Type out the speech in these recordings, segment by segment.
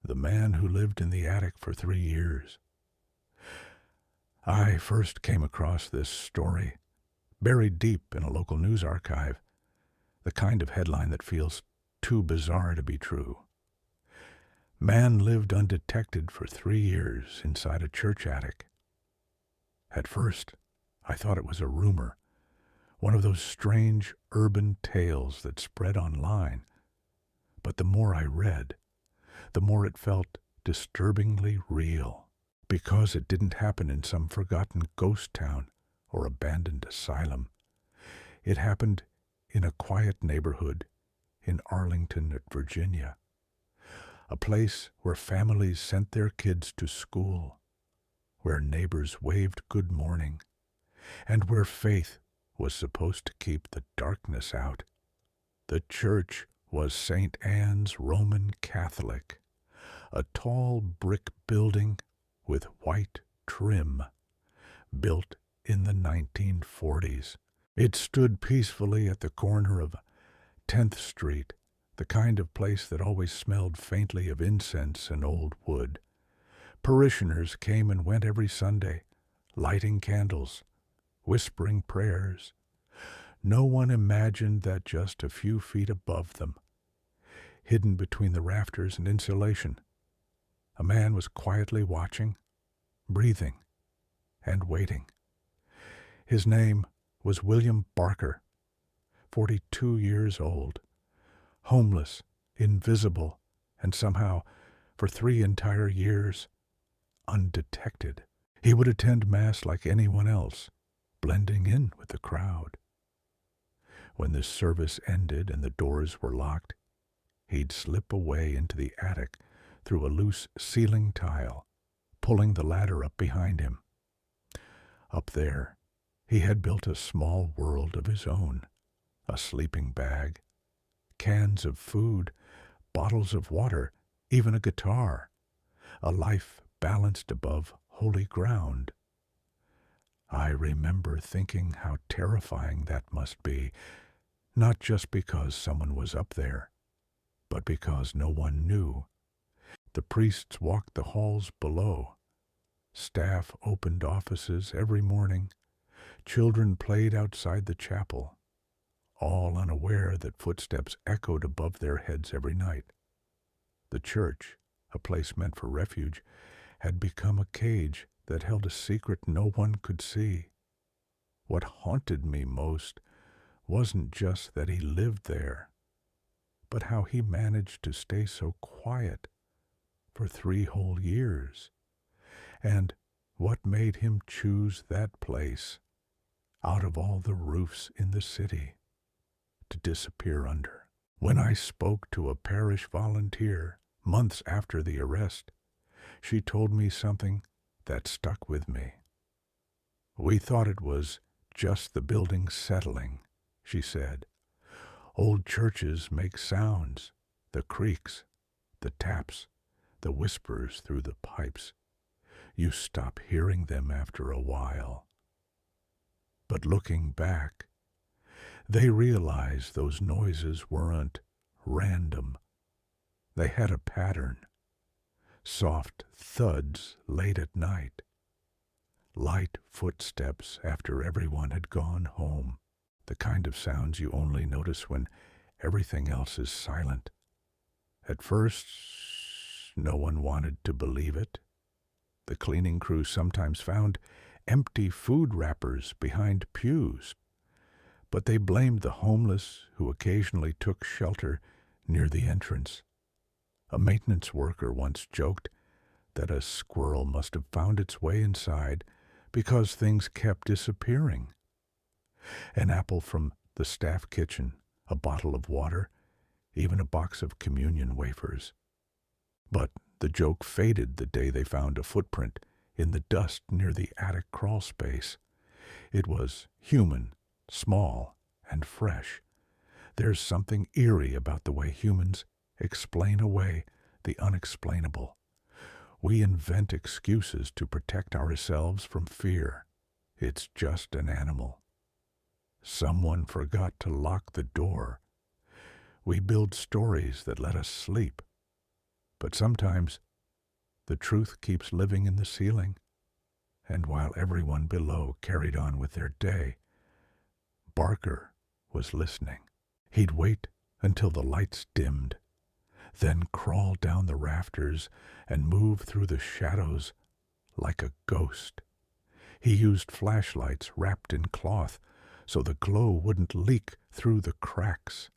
the man who lived in the attic for 3 years. I first came across this story, buried deep in a local news archive, the kind of headline that feels too bizarre to be true. Man lived undetected for 3 years inside a church attic. At first, I thought it was a rumor, one of those strange urban tales that spread online. But the more I read, the more it felt disturbingly real, because it didn't happen in some forgotten ghost town or abandoned asylum. It happened in a quiet neighborhood in Arlington, Virginia, a place where families sent their kids to school, where neighbors waved good morning, and where faith was supposed to keep the darkness out. The church was St. Anne's Roman Catholic, a tall brick building with white trim, built in the 1940s. It stood peacefully at the corner of 10th Street, the kind of place that always smelled faintly of incense and old wood. Parishioners came and went every Sunday, lighting candles, whispering prayers. No one imagined that just a few feet above them, hidden between the rafters and insulation, a man was quietly watching, breathing, and waiting. His name was William Barker, 42 years old, homeless, invisible, and somehow, for 3 entire years, undetected. He would attend Mass like anyone else, blending in with the crowd. When the service ended and the doors were locked, he'd slip away into the attic through a loose ceiling tile, pulling the ladder up behind him. Up there, he had built a small world of his own, a sleeping bag, cans of food, bottles of water, even a guitar, a life balanced above holy ground. I remember thinking how terrifying that must be, not just because someone was up there, but because no one knew. The priests walked the halls below. Staff opened offices every morning. Children played outside the chapel, all unaware that footsteps echoed above their heads every night. The church, a place meant for refuge, had become a cage that held a secret no one could see. What haunted me most wasn't just that he lived there, but how he managed to stay so quiet for 3 whole years, and what made him choose that place, out of all the roofs in the city, to disappear under. When I spoke to a parish volunteer months after the arrest, she told me something that stuck with me. "We thought it was just the building settling," she said. "Old churches make sounds, the creaks, the taps, the whispers through the pipes. You stop hearing them after a while. But looking back, they realized those noises weren't random. They had a pattern. Soft thuds late at night. Light footsteps after everyone had gone home. The kind of sounds you only notice when everything else is silent. At first, no one wanted to believe it. The cleaning crew sometimes found empty food wrappers behind pews, but they blamed the homeless who occasionally took shelter near the entrance. A maintenance worker once joked that a squirrel must have found its way inside because things kept disappearing. An apple from the staff kitchen, a bottle of water, even a box of communion wafers. But the joke faded the day they found a footprint in the dust near the attic crawl space. It was human, small, and fresh. There's something eerie about the way humans explain away the unexplainable. We invent excuses to protect ourselves from fear. It's just an animal. Someone forgot to lock the door. We build stories that let us sleep. But sometimes the truth keeps living in the ceiling, and while everyone below carried on with their day, Barker was listening. He'd wait until the lights dimmed, then crawl down the rafters and move through the shadows like a ghost. He used flashlights wrapped in cloth so the glow wouldn't leak through the cracks.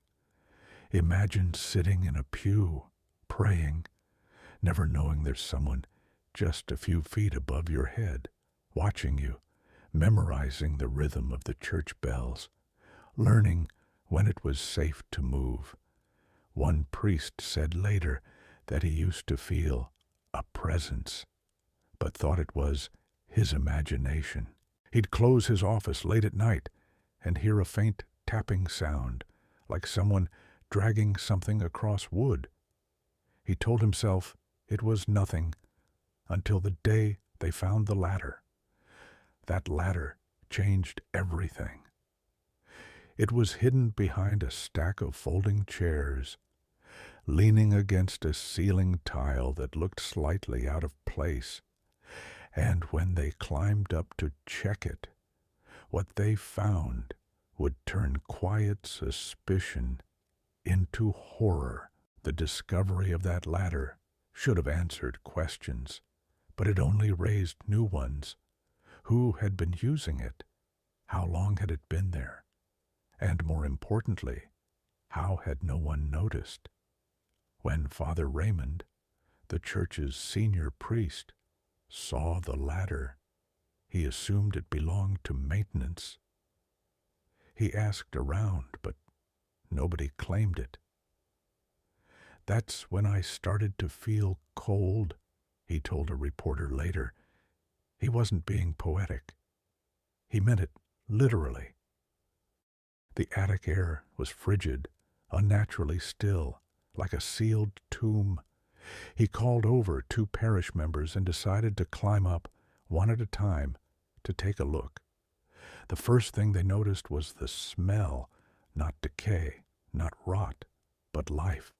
Imagine sitting in a pew, praying, never knowing there's someone just a few feet above your head, watching you, memorizing the rhythm of the church bells, learning when it was safe to move. One priest said later that he used to feel a presence, but thought it was his imagination. He'd close his office late at night and hear a faint tapping sound, like someone dragging something across wood. He told himself it was nothing until the day they found the ladder. That ladder changed everything. It was hidden behind a stack of folding chairs, leaning against a ceiling tile that looked slightly out of place. And when they climbed up to check it, what they found would turn quiet suspicion into horror. The discovery of that ladder should have answered questions, but it only raised new ones. Who had been using it? How long had it been there? And more importantly, how had no one noticed? When Father Raymond, the church's senior priest, saw the ladder, he assumed it belonged to maintenance. He asked around, but nobody claimed it. "That's when I started to feel cold," he told a reporter later. He wasn't being poetic. He meant it literally. The attic air was frigid, unnaturally still, like a sealed tomb. He called over 2 parish members and decided to climb up, one at a time, to take a look. The first thing they noticed was the smell, not decay, not rot, but life.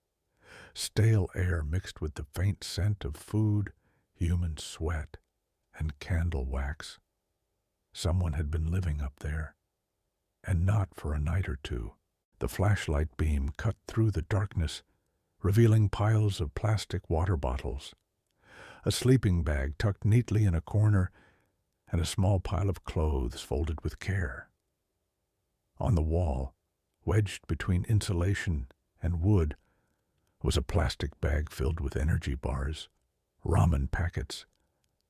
Stale air mixed with the faint scent of food, human sweat, and candle wax. Someone had been living up there, and not for a night or two. The flashlight beam cut through the darkness, revealing piles of plastic water bottles, a sleeping bag tucked neatly in a corner, and a small pile of clothes folded with care. On the wall, wedged between insulation and wood, was a plastic bag filled with energy bars, ramen packets,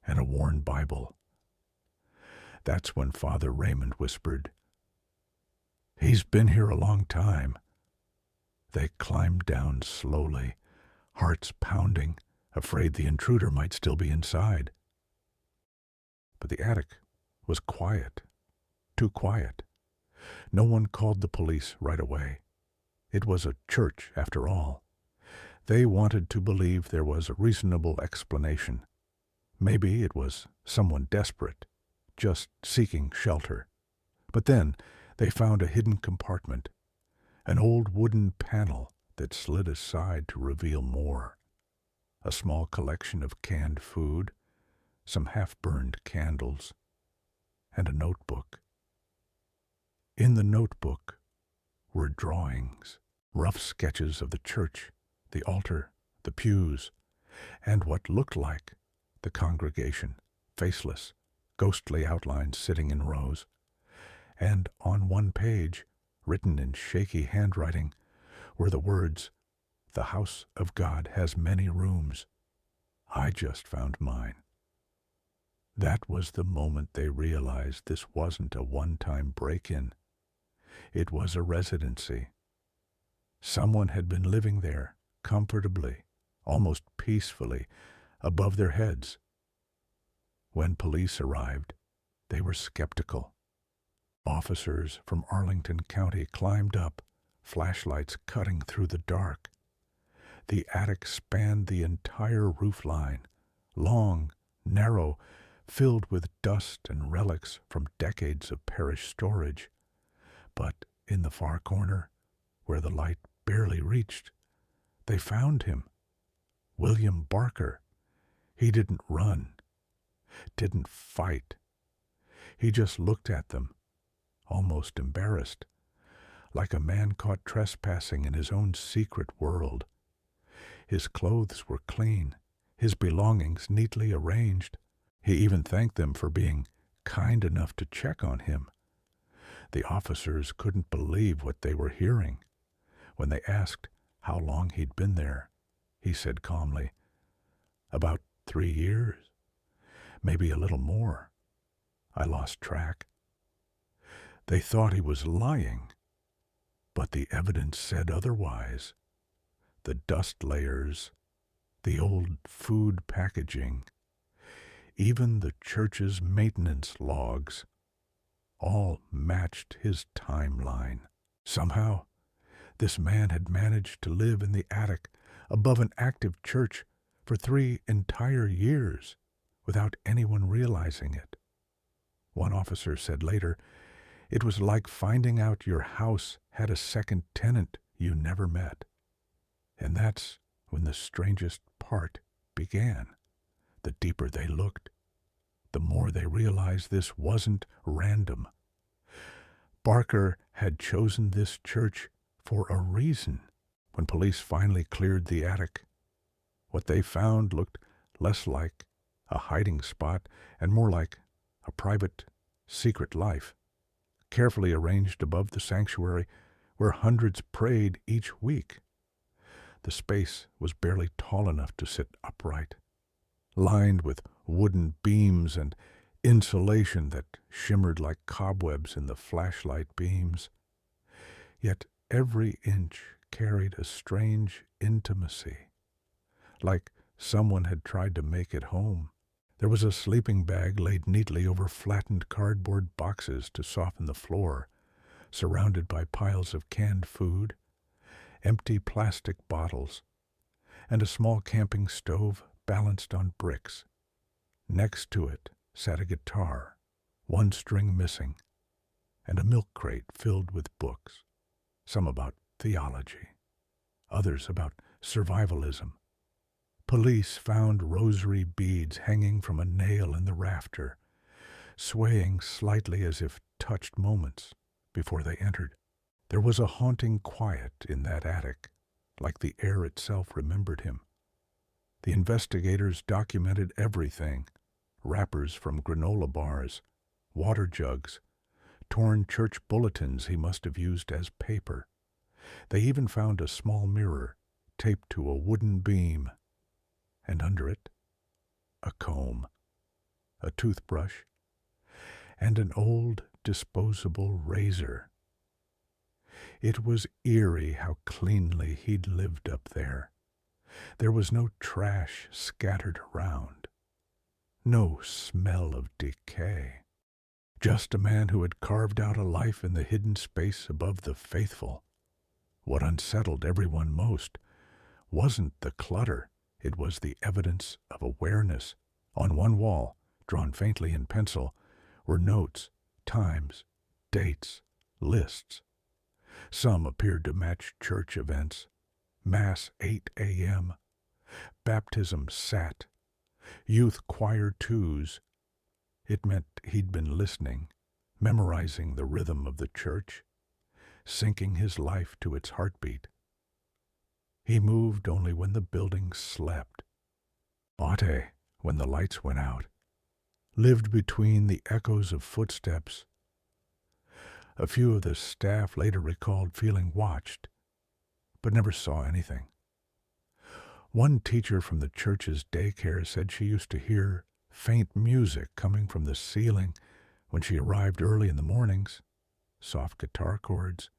and a worn Bible. That's when Father Raymond whispered, "He's been here a long time." They climbed down slowly, hearts pounding, afraid the intruder might still be inside. But the attic was quiet, too quiet. No one called the police right away. It was a church, after all. They wanted to believe there was a reasonable explanation. Maybe it was someone desperate, just seeking shelter. But then they found a hidden compartment, an old wooden panel that slid aside to reveal more. A small collection of canned food, some half-burned candles, and a notebook. In the notebook were drawings, rough sketches of the church, the altar, the pews, and what looked like the congregation, faceless, ghostly outlines sitting in rows. And on one page, written in shaky handwriting, were the words, "The house of God has many rooms. I just found mine." That was the moment they realized this wasn't a one-time break-in. It was a residency. Someone had been living there, comfortably, almost peacefully, above their heads. When police arrived, they were skeptical. Officers from Arlington County climbed up, flashlights cutting through the dark. The attic spanned the entire roof line, long, narrow, filled with dust and relics from decades of parish storage. But in the far corner, where the light barely reached, they found him, William Barker. He didn't run, didn't fight. He just looked at them, almost embarrassed, like a man caught trespassing in his own secret world. His clothes were clean, his belongings neatly arranged. He even thanked them for being kind enough to check on him. The officers couldn't believe what they were hearing. When they asked how long he'd been there, he said calmly, "About 3 years, maybe a little more. I lost track." They thought he was lying, but the evidence said otherwise. The dust layers, the old food packaging, even the church's maintenance logs, all matched his timeline. Somehow, this man had managed to live in the attic above an active church for 3 entire years without anyone realizing it. One officer said later, it was like finding out your house had a second tenant you never met. And that's when the strangest part began. The deeper they looked, the more they realized this wasn't random. Barker had chosen this church for a reason. When police finally cleared the attic, what they found looked less like a hiding spot and more like a private, secret life, carefully arranged above the sanctuary where hundreds prayed each week. The space was barely tall enough to sit upright, lined with wooden beams and insulation that shimmered like cobwebs in the flashlight beams. Yet every inch carried a strange intimacy, like someone had tried to make it home. There was a sleeping bag laid neatly over flattened cardboard boxes to soften the floor, surrounded by piles of canned food, empty plastic bottles, and a small camping stove balanced on bricks. Next to it sat a guitar, one string missing, and a milk crate filled with books, some about theology, others about survivalism. Police found rosary beads hanging from a nail in the rafter, swaying slightly as if touched moments before they entered. There was a haunting quiet in that attic, like the air itself remembered him. The investigators documented everything: wrappers from granola bars, water jugs, torn church bulletins he must have used as paper. They even found a small mirror taped to a wooden beam, and under it, a comb, a toothbrush, and an old disposable razor. It was eerie how cleanly he'd lived up there. There was no trash scattered around, no smell of decay. Just a man who had carved out a life in the hidden space above the faithful. What unsettled everyone most wasn't the clutter, it was the evidence of awareness. On one wall, drawn faintly in pencil, were notes, times, dates, lists. Some appeared to match church events. Mass 8 a.m., baptism sat, youth choir twos. It meant he'd been listening, memorizing the rhythm of the church, syncing his life to its heartbeat. He moved only when the building slept. Bate when the lights went out, lived between the echoes of footsteps. A few of the staff later recalled feeling watched, but never saw anything. One teacher from the church's daycare said she used to hear faint music coming from the ceiling when she arrived early in the mornings, soft guitar chords,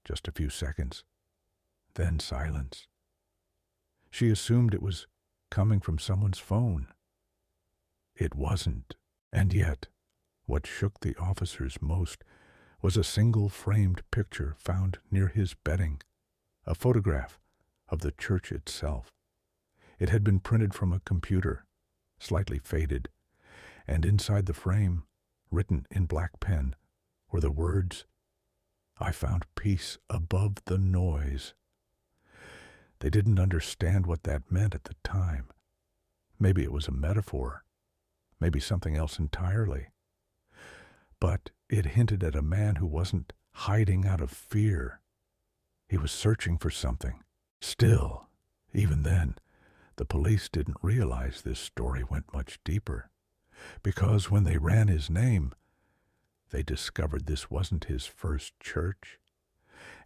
just a few seconds, then silence. She assumed it was coming from someone's phone. It wasn't, and yet, what shook the officers most was a single framed picture found near his bedding, a photograph of the church itself. It had been printed from a computer, slightly faded, and inside the frame, written in black pen, were the words, "I found peace above the noise." They didn't understand what that meant at the time. Maybe it was a metaphor, maybe something else entirely. But it hinted at a man who wasn't hiding out of fear. He was searching for something. Still, even then, the police didn't realize this story went much deeper, because when they ran his name, they discovered this wasn't his first church,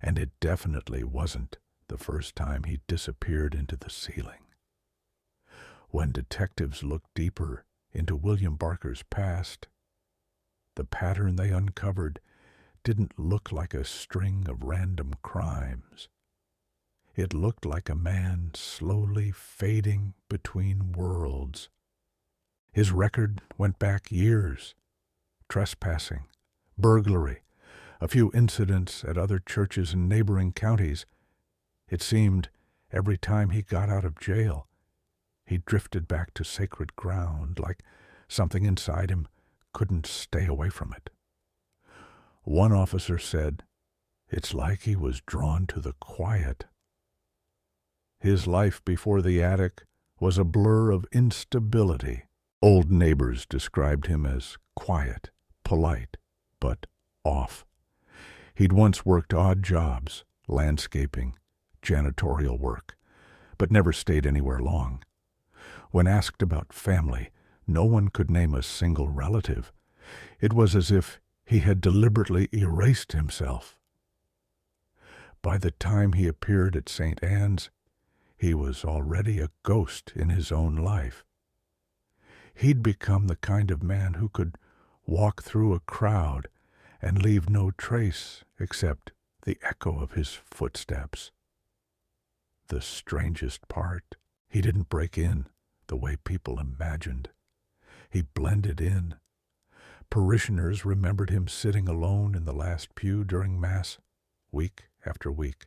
and it definitely wasn't the first time he disappeared into the ceiling. When detectives looked deeper into William Barker's past, the pattern they uncovered didn't look like a string of random crimes. It looked like a man slowly fading between worlds. His record went back years: trespassing, burglary, a few incidents at other churches in neighboring counties. It seemed every time he got out of jail, he drifted back to sacred ground, like something inside him couldn't stay away from it. One officer said, "It's like he was drawn to the quiet." His life before the attic was a blur of instability. Old neighbors described him as quiet, polite, but off. He'd once worked odd jobs, landscaping, janitorial work, but never stayed anywhere long. When asked about family, no one could name a single relative. It was as if he had deliberately erased himself. By the time he appeared at St. Anne's, he was already a ghost in his own life. He'd become the kind of man who could walk through a crowd and leave no trace except the echo of his footsteps. The strangest part, he didn't break in the way people imagined. He blended in. Parishioners remembered him sitting alone in the last pew during Mass, week after week,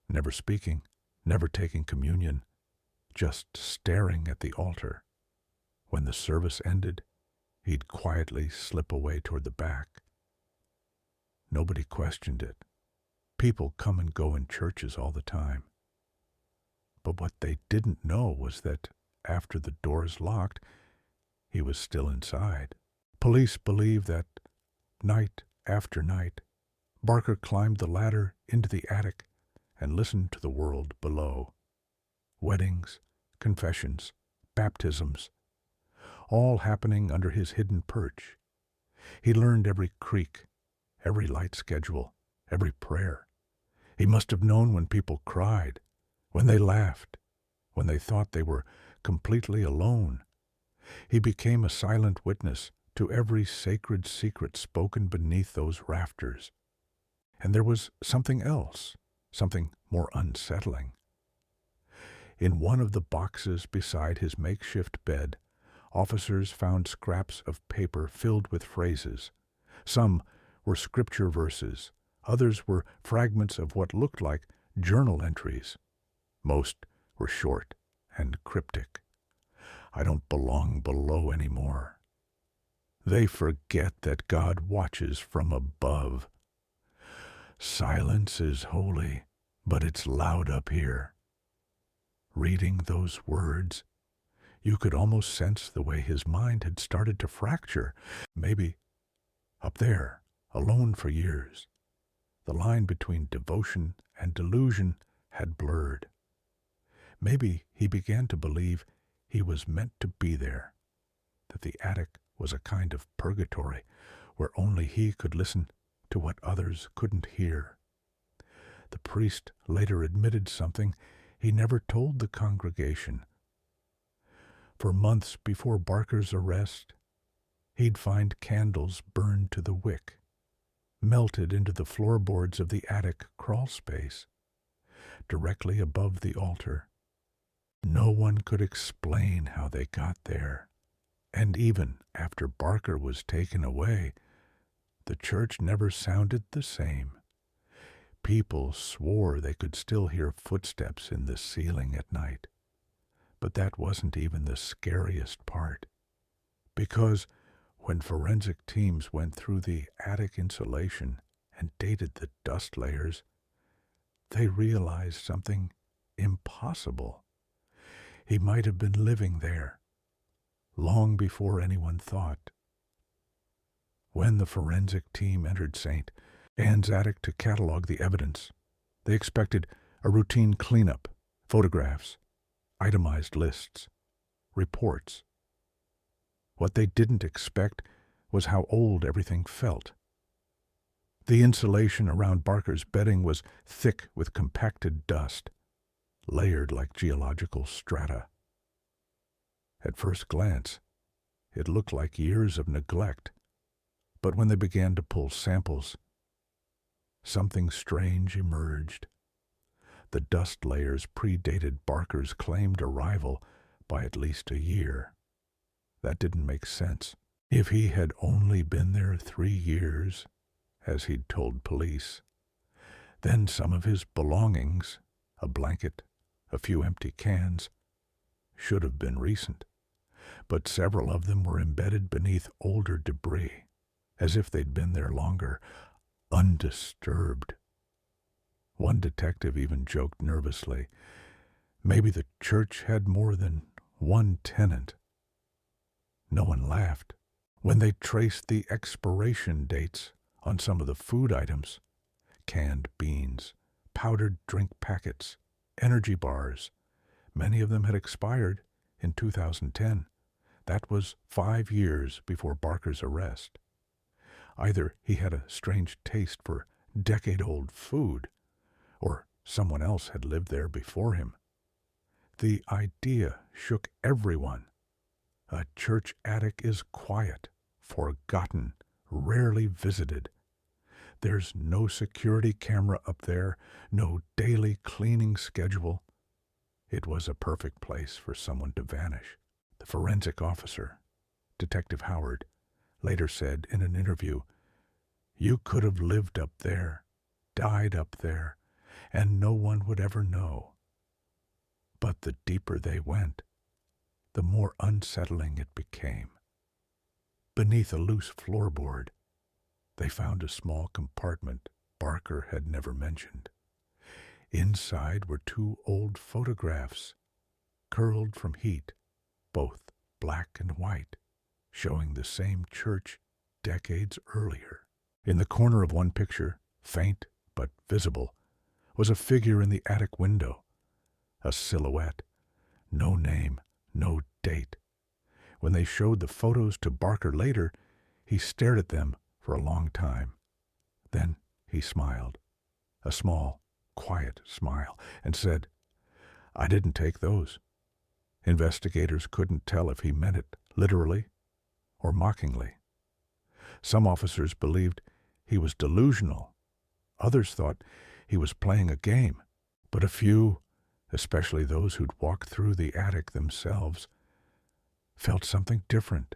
never speaking, never taking communion, just staring at the altar. When the service ended, he'd quietly slip away toward the back. Nobody questioned it. People come and go in churches all the time. But what they didn't know was that after the doors locked, he was still inside. Police believe that night after night, Barker climbed the ladder into the attic and listened to the world below. Weddings, confessions, baptisms, all happening under his hidden perch. He learned every creak, every light schedule, every prayer. He must have known when people cried, when they laughed, when they thought they were completely alone. He became a silent witness to every sacred secret spoken beneath those rafters. And there was something else, something more unsettling. In one of the boxes beside his makeshift bed, officers found scraps of paper filled with phrases. Some were scripture verses, others were fragments of what looked like journal entries. Most were short and cryptic. "I don't belong below anymore. They forget that God watches from above. Silence is holy, but it's loud up here." Reading those words, you could almost sense the way his mind had started to fracture. Maybe up there, alone for years, the line between devotion and delusion had blurred. Maybe he began to believe he was meant to be there, that the attic was a kind of purgatory where only he could listen to what others couldn't hear. The priest later admitted something he never told the congregation. For months before Barker's arrest, he'd find candles burned to the wick, melted into the floorboards of the attic crawl space, directly above the altar. No one could explain how they got there, and even after Barker was taken away, the church never sounded the same. People swore they could still hear footsteps in the ceiling at night. But that wasn't even the scariest part, because when forensic teams went through the attic insulation and dated the dust layers, they realized something impossible. He might have been living there, long before anyone thought. When the forensic team entered St. Anne's attic to catalog the evidence, they expected a routine cleanup, photographs, itemized lists, reports. What they didn't expect was how old everything felt. The insulation around Barker's bedding was thick with compacted dust, layered like geological strata. At first glance, it looked like years of neglect, but when they began to pull samples, something strange emerged. The dust layers predated Barker's claimed arrival by at least a year. That didn't make sense. If he had only been there 3 years, as he'd told police, then some of his belongings, a blanket, a few empty cans, should have been recent. But several of them were embedded beneath older debris, as if they'd been there longer, undisturbed. One detective even joked nervously, maybe the church had more than one tenant. No one laughed. When they traced the expiration dates on some of the food items, canned beans, powdered drink packets, energy bars, many of them had expired in 2010. That was 5 years before Barker's arrest. Either he had a strange taste for decade-old food, or someone else had lived there before him. The idea shook everyone. A church attic is quiet, forgotten, rarely visited. There's no security camera up there, no daily cleaning schedule. It was a perfect place for someone to vanish. The forensic officer, Detective Howard, later said in an interview, "You could have lived up there, died up there, and no one would ever know." But the deeper they went, the more unsettling it became. Beneath a loose floorboard, they found a small compartment Barker had never mentioned. Inside were 2 old photographs, curled from heat, both black and white, showing the same church decades earlier. In the corner of one picture, faint but visible, was a figure in the attic window, a silhouette, no name, no date. When they showed the photos to Barker later, he stared at them for a long time. Then he smiled, a small, quiet smile, and said, "I didn't take those." Investigators couldn't tell if he meant it literally or mockingly. Some officers believed he was delusional. Others thought he was playing a game. But a few, especially those who'd walked through the attic themselves, felt something different.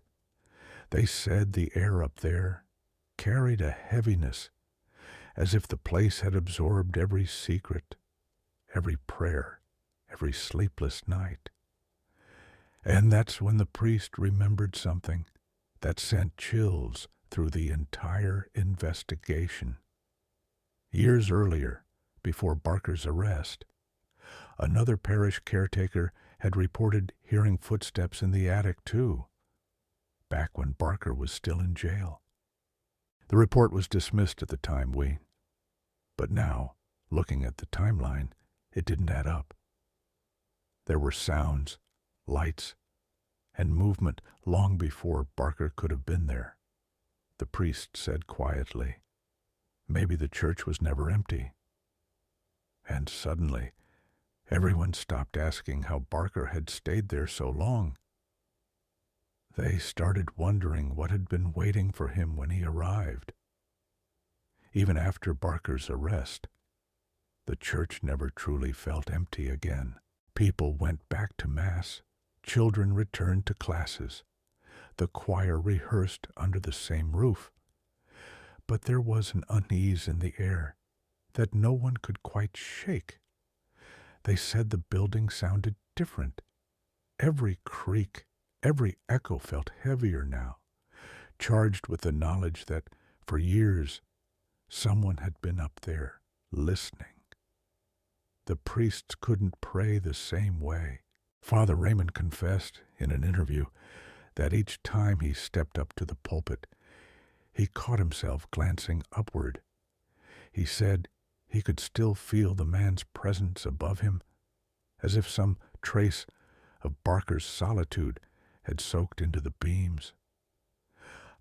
They said the air up there carried a heaviness, as if the place had absorbed every secret, every prayer, every sleepless night. And that's when the priest remembered something that sent chills through the entire investigation. Years earlier, before Barker's arrest, another parish caretaker had reported hearing footsteps in the attic too, back when Barker was still in jail. The report was dismissed at the time, but now, looking at the timeline, it didn't add up. There were sounds, lights, and movement long before Barker could have been there. The priest said quietly, "Maybe the church was never empty." And suddenly, everyone stopped asking how Barker had stayed there so long. They started wondering what had been waiting for him when he arrived. Even after Barker's arrest, the church never truly felt empty again. People went back to Mass. Children returned to classes. The choir rehearsed under the same roof. But there was an unease in the air that no one could quite shake. They said the building sounded different. Every creak, every echo felt heavier now, charged with the knowledge that, for years, someone had been up there, listening. The priests couldn't pray the same way. Father Raymond confessed in an interview that each time he stepped up to the pulpit, he caught himself glancing upward. He said he could still feel the man's presence above him, as if some trace of Barker's solitude had soaked into the beams.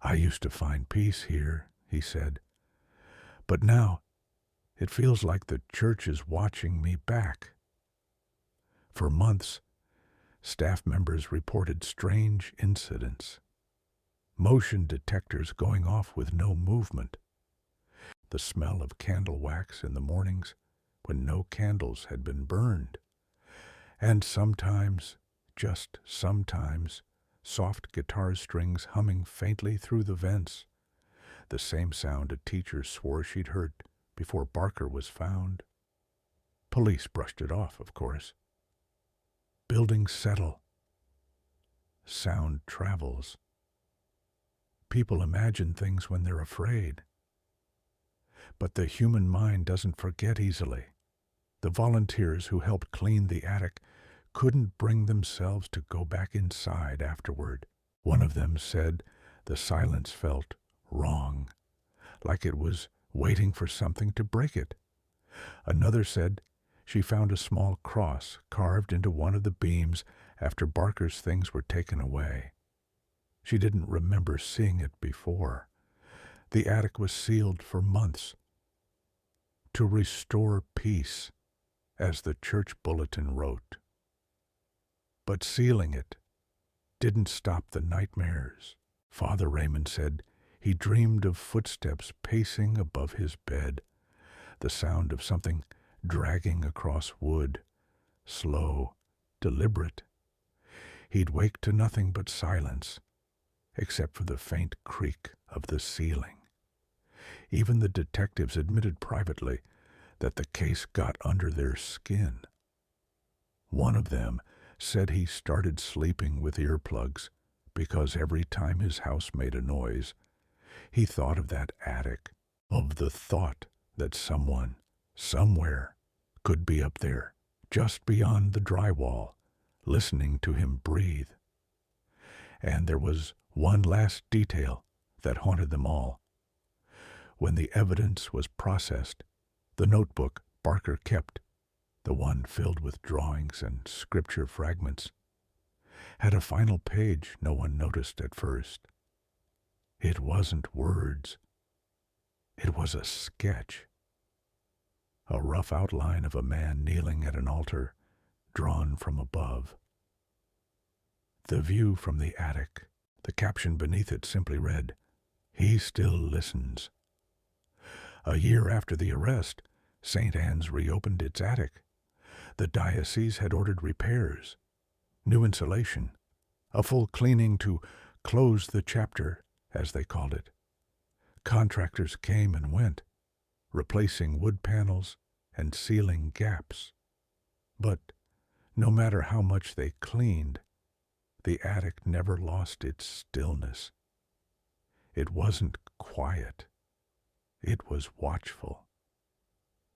"I used to find peace here," he said, "but now it feels like the church is watching me back." For months, staff members reported strange incidents. Motion detectors going off with no movement. The smell of candle wax in the mornings when no candles had been burned. And sometimes, just sometimes, soft guitar strings humming faintly through the vents. The same sound a teacher swore she'd heard before Barker was found. Police brushed it off, of course. Buildings settle. Sound travels. People imagine things when they're afraid. But the human mind doesn't forget easily. The volunteers who helped clean the attic couldn't bring themselves to go back inside afterward. One of them said the silence felt wrong, like it was waiting for something to break it. Another said she found a small cross carved into one of the beams after Barker's things were taken away. She didn't remember seeing it before. The attic was sealed for months. To restore peace, as the church bulletin wrote. But sealing it didn't stop the nightmares. Father Raymond said he dreamed of footsteps pacing above his bed, the sound of something dragging across wood, slow, deliberate. He'd wake to nothing but silence, except for the faint creak of the ceiling. Even the detectives admitted privately that the case got under their skin. One of them said he started sleeping with earplugs because every time his house made a noise, he thought of that attic, of the thought that someone, somewhere, could be up there, just beyond the drywall, listening to him breathe. And there was one last detail that haunted them all. When the evidence was processed, the notebook Barker kept, the one filled with drawings and scripture fragments, had a final page no one noticed at first. It wasn't words. It was a sketch. A rough outline of a man kneeling at an altar, drawn from above. The view from the attic, the caption beneath it simply read, "He still listens." A year after the arrest, St. Anne's reopened its attic. The diocese had ordered repairs, new insulation, a full cleaning to close the chapter, as they called it. Contractors came and went, replacing wood panels and sealing gaps. But no matter how much they cleaned, the attic never lost its stillness. It wasn't quiet. It was watchful.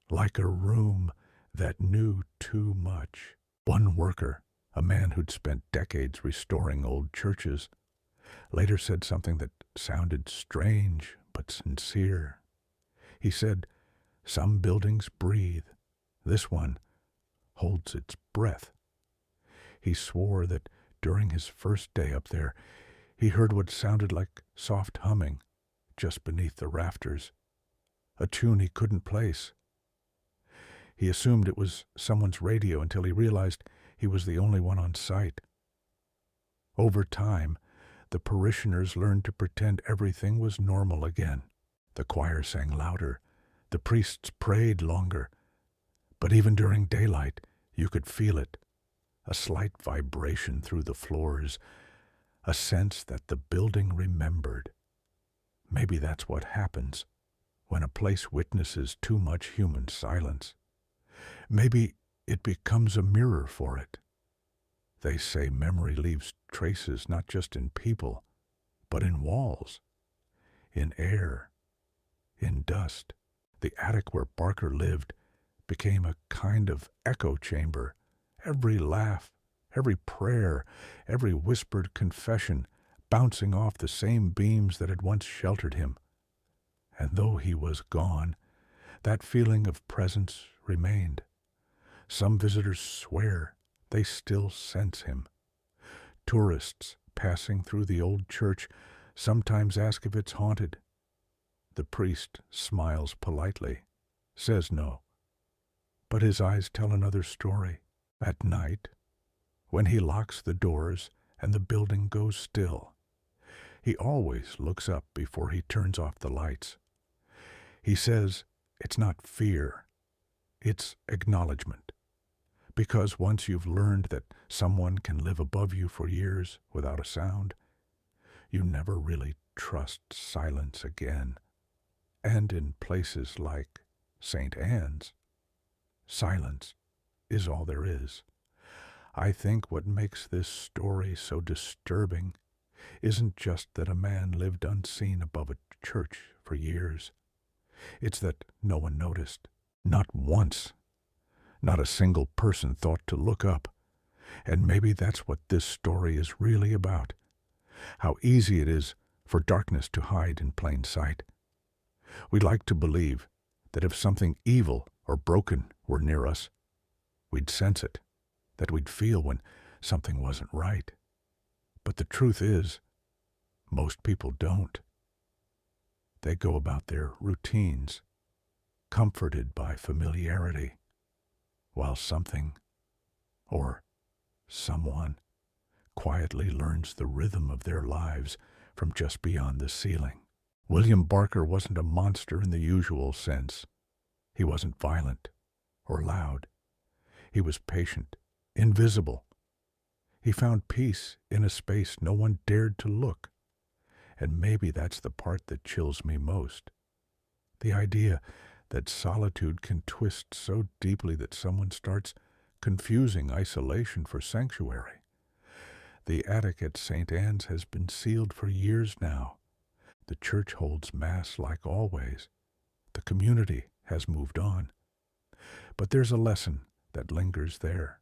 Like a room that knew too much. One worker, a man who'd spent decades restoring old churches, later said something that sounded strange but sincere. He said, "Some buildings breathe. This one holds its breath." He swore that during his first day up there, he heard what sounded like soft humming just beneath the rafters, a tune he couldn't place. He assumed it was someone's radio until he realized he was the only one on site. Over time, the parishioners learned to pretend everything was normal again. The choir sang louder, the priests prayed longer, but even during daylight, you could feel it, a slight vibration through the floors, a sense that the building remembered. Maybe that's what happens when a place witnesses too much human silence. Maybe it becomes a mirror for it. They say memory leaves traces not just in people, but in walls, in air, in dust. The attic where Barker lived became a kind of echo chamber. Every laugh, every prayer, every whispered confession bouncing off the same beams that had once sheltered him. And though he was gone, that feeling of presence remained. Some visitors swear they still sense him. Tourists passing through the old church sometimes ask if it's haunted. The priest smiles politely, says no. But his eyes tell another story. At night, when he locks the doors and the building goes still, he always looks up before he turns off the lights. He says it's not fear, it's acknowledgement. Because once you've learned that someone can live above you for years without a sound, you never really trust silence again. And in places like St. Anne's, silence is all there is. I think what makes this story so disturbing isn't just that a man lived unseen above a church for years. It's that no one noticed, not once. Not a single person thought to look up. And maybe that's what this story is really about. How easy it is for darkness to hide in plain sight. We like to believe that if something evil or broken were near us, we'd sense it, that we'd feel when something wasn't right. But the truth is, most people don't. They go about their routines, comforted by familiarity, while something, or someone, quietly learns the rhythm of their lives from just beyond the ceiling. William Barker wasn't a monster in the usual sense. He wasn't violent or loud. He was patient, invisible. He found peace in a space no one dared to look. And maybe that's the part that chills me most. The idea that solitude can twist so deeply that someone starts confusing isolation for sanctuary. The attic at St. Anne's has been sealed for years now. The church holds Mass like always. The community has moved on. But there's a lesson that lingers there,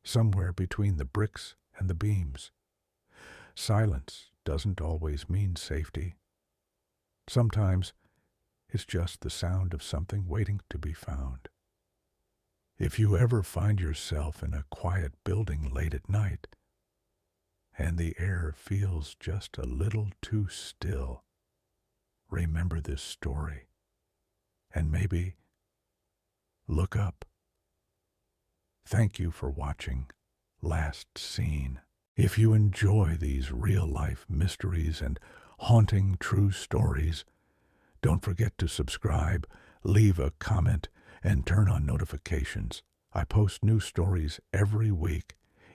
somewhere between the bricks and the beams. Silence doesn't always mean safety. Sometimes it's just the sound of something waiting to be found. If you ever find yourself in a quiet building late at night, and the air feels just a little too still, remember this story, and maybe look up. Thank you for watching Last Scene. If you enjoy these real-life mysteries and haunting true stories, don't forget to subscribe, leave a comment, and turn on notifications. I post new stories every week,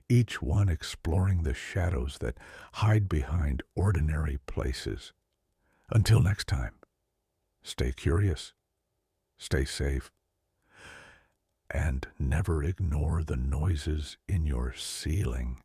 each one exploring the shadows that hide behind ordinary places. Until next time, stay curious, stay safe, and never ignore the noises in your ceiling.